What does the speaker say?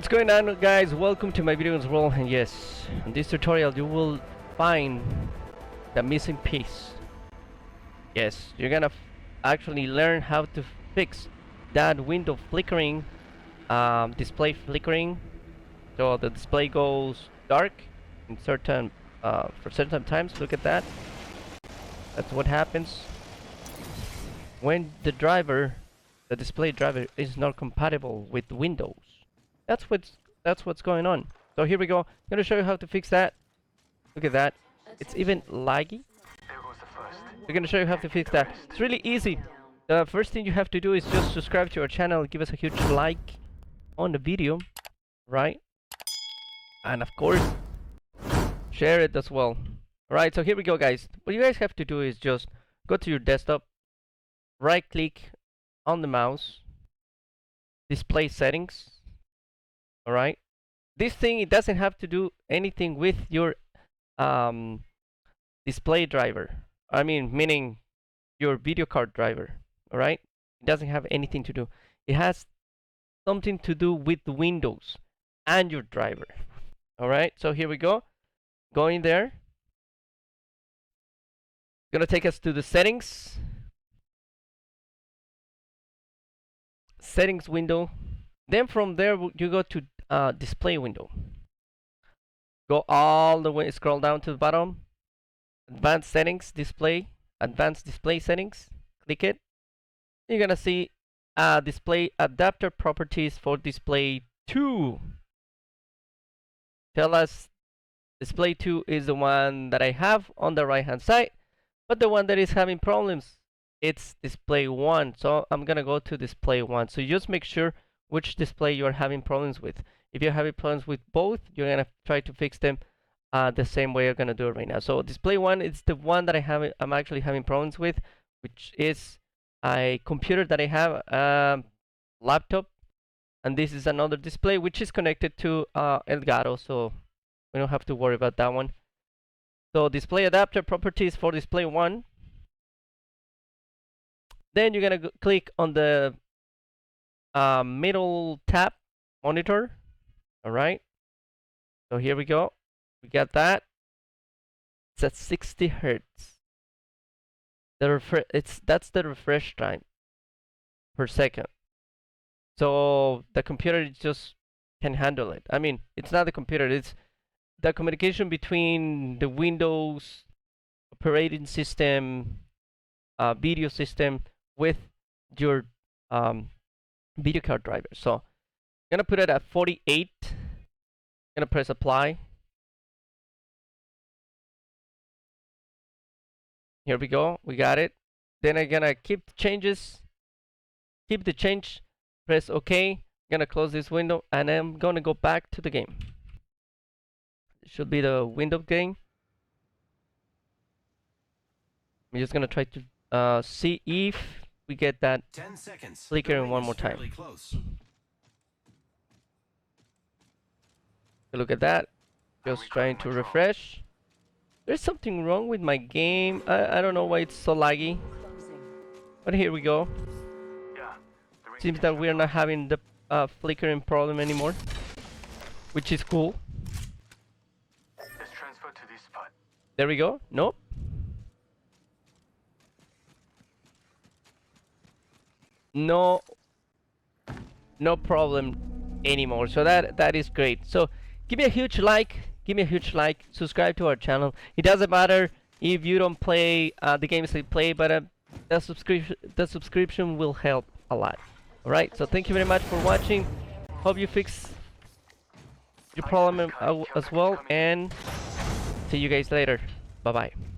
What's going on, guys? Welcome to my video as well. And yes, in this tutorial you will find the missing piece. Yes, you're gonna actually learn how to fix that window flickering, display flickering, so the display goes dark in certain for certain times. Look at that. That's what happens when the display driver is not compatible with Windows. That's what's going on. So here we go. I'm gonna show you how to fix that. Look at that. It's even laggy. We're gonna show you how to fix that. It's really easy. The first thing you have to do is just subscribe to our channel, give us a huge like on the video, right? And of course, share it as well. Alright, so here we go, guys. What you guys have to do is just go to your desktop, right click on the mouse, display settings. Alright, this thing, it doesn't have to do anything with your display driver. I mean, meaning your video card driver. Alright, it doesn't have anything to do. It has something to do with Windows and your driver. Alright, so here we go. Go in there. Gonna take us to the settings window. Then from there you go to display window. Go all the way, scroll down to the bottom. Advanced settings, display, advanced display settings. Click it. You're gonna see display adapter properties for display 2. Tell us display 2 is the one that I have on the right hand side, but the one that is having problems, it's display 1. So I'm gonna go to display 1. So just make sure which display you're having problems with. If you're having problems with both, you're gonna try to fix them the same way you're gonna do it right now. So display 1 is the one that I'm actually having problems with, which is a computer that I have, laptop, and this is another display which is connected to Elgato, so we don't have to worry about that one. So display adapter properties for display 1. Then you're gonna click on the middle tab, monitor. All right, so here we go. We got that. It's at 60 hertz. That's the refresh time per second. So the computer just can handle it. I mean, it's not the computer, it's the communication between the Windows operating system, video system with your video card driver. So I'm gonna put it at 48. Gonna press apply. Here we go, we got it. Then I'm gonna keep the changes, keep the change, press OK. I'm gonna close this window and I'm gonna go back to the game. It should be the window game. I'm just gonna try to see if we get that 10 seconds. flickering one more time. Look at that. Just trying to refresh. There's something wrong with my game. I don't know why it's so laggy. But here we go. Seems that we are not having the flickering problem anymore, which is cool. There we go. Nope. No problem anymore. So that is great. So give me a huge like. Give me a huge like. Subscribe to our channel. It doesn't matter if you don't play the games I play, but the subscription will help a lot. All right. So thank you very much for watching. Hope you fix your problem as well, and see you guys later. Bye bye.